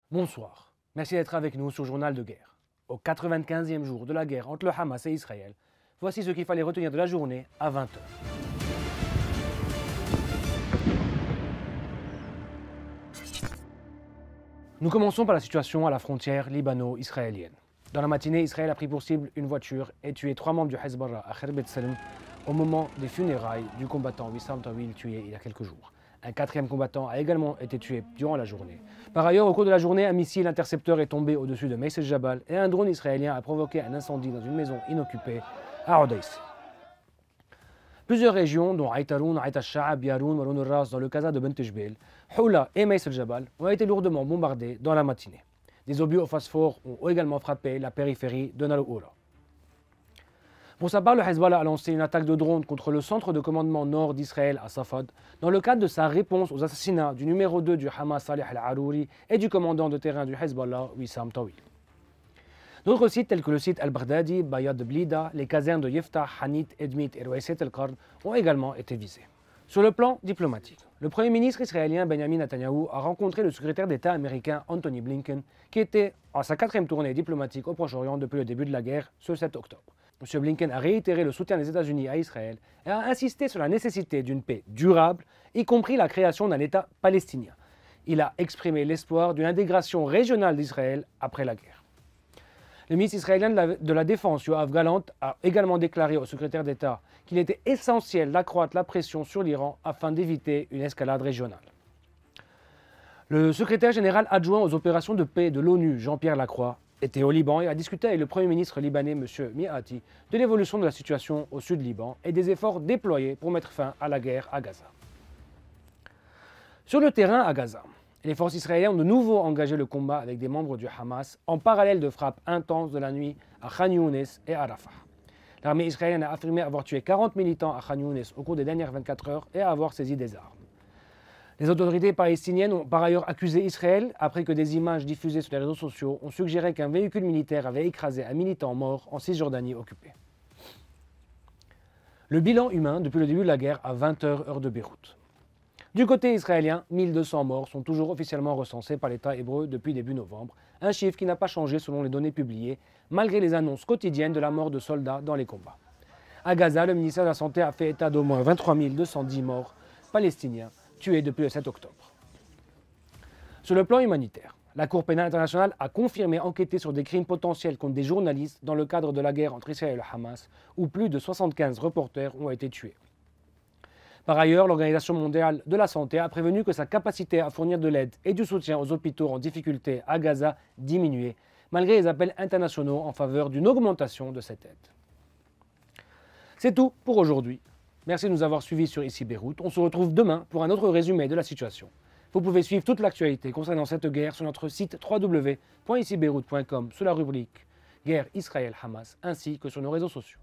Bonsoir, merci d'être avec nous sur Journal de guerre. Au 95e jour de la guerre entre le Hamas et Israël, voici ce qu'il fallait retenir de la journée à 20 h. Nous commençons par la situation à la frontière libano-israélienne. Dans la matinée, Israël a pris pour cible une voiture et tué 3 membres du Hezbollah à Kherbet Salem au moment des funérailles du combattant Wissam Tawil tué il y a quelques jours. Un 4e combattant a également été tué durant la journée. Par ailleurs, au cours de la journée, un missile intercepteur est tombé au-dessus de Meis el-Jabal et un drone israélien a provoqué un incendie dans une maison inoccupée à Odeis. Plusieurs régions, dont Aïtaroun, Aït al-Sha'ab, Yaroun, Maroun al-Ras, dans le Kaza de Bent Jbel, Houla et Meis el-Jabal ont été lourdement bombardés dans la matinée. Des obus au phosphore ont également frappé la périphérie de Naroura. Pour sa part, le Hezbollah a lancé une attaque de drone contre le centre de commandement nord d'Israël à Safad, dans le cadre de sa réponse aux assassinats du numéro 2 du Hamas Saleh al-Arouri et du commandant de terrain du Hezbollah Wissam Tawil. D'autres sites tels que le site al-Baghdadi, Bayad Blida, les casernes de Yiftah, Hanit, Edmit et Rouesset el-Qarn ont également été visés. Sur le plan diplomatique, le Premier ministre israélien Benjamin Netanyahou a rencontré le secrétaire d'État américain Anthony Blinken, qui était à sa 4e tournée diplomatique au Proche-Orient depuis le début de la guerre, ce 7 octobre. M. Blinken a réitéré le soutien des États-Unis à Israël et a insisté sur la nécessité d'une paix durable, y compris la création d'un État palestinien. Il a exprimé l'espoir d'une intégration régionale d'Israël après la guerre. Le ministre israélien de la Défense, Yoav Gallant, a également déclaré au secrétaire d'État qu'il était essentiel d'accroître la pression sur l'Iran afin d'éviter une escalade régionale. Le secrétaire général adjoint aux opérations de paix de l'ONU, Jean-Pierre Lacroix, était au Liban et a discuté avec le Premier ministre libanais, M. Miati, de l'évolution de la situation au sud Liban et des efforts déployés pour mettre fin à la guerre à Gaza. Sur le terrain à Gaza, les forces israéliennes ont de nouveau engagé le combat avec des membres du Hamas en parallèle de frappes intenses de la nuit à Khan Younes et à Rafah. L'armée israélienne a affirmé avoir tué 40 militants à Khan Younes au cours des dernières 24 heures et avoir saisi des armes. Les autorités palestiniennes ont par ailleurs accusé Israël après que des images diffusées sur les réseaux sociaux ont suggéré qu'un véhicule militaire avait écrasé un militant mort en Cisjordanie occupée. Le bilan humain depuis le début de la guerre à 20 h heure de Beyrouth. Du côté israélien, 1200 morts sont toujours officiellement recensés par l'État hébreu depuis début novembre, un chiffre qui n'a pas changé selon les données publiées, malgré les annonces quotidiennes de la mort de soldats dans les combats. À Gaza, le ministère de la Santé a fait état d'au moins 23 210 morts palestiniens tués depuis le 7 octobre. Sur le plan humanitaire, la Cour pénale internationale a confirmé enquêter sur des crimes potentiels contre des journalistes dans le cadre de la guerre entre Israël et le Hamas, où plus de 75 reporters ont été tués. Par ailleurs, l'Organisation mondiale de la santé a prévenu que sa capacité à fournir de l'aide et du soutien aux hôpitaux en difficulté à Gaza diminuait, malgré les appels internationaux en faveur d'une augmentation de cette aide. C'est tout pour aujourd'hui. Merci de nous avoir suivis sur Ici Beyrouth. On se retrouve demain pour un autre résumé de la situation. Vous pouvez suivre toute l'actualité concernant cette guerre sur notre site www.icibeyrouth.com sous la rubrique Guerre Israël-Hamas ainsi que sur nos réseaux sociaux.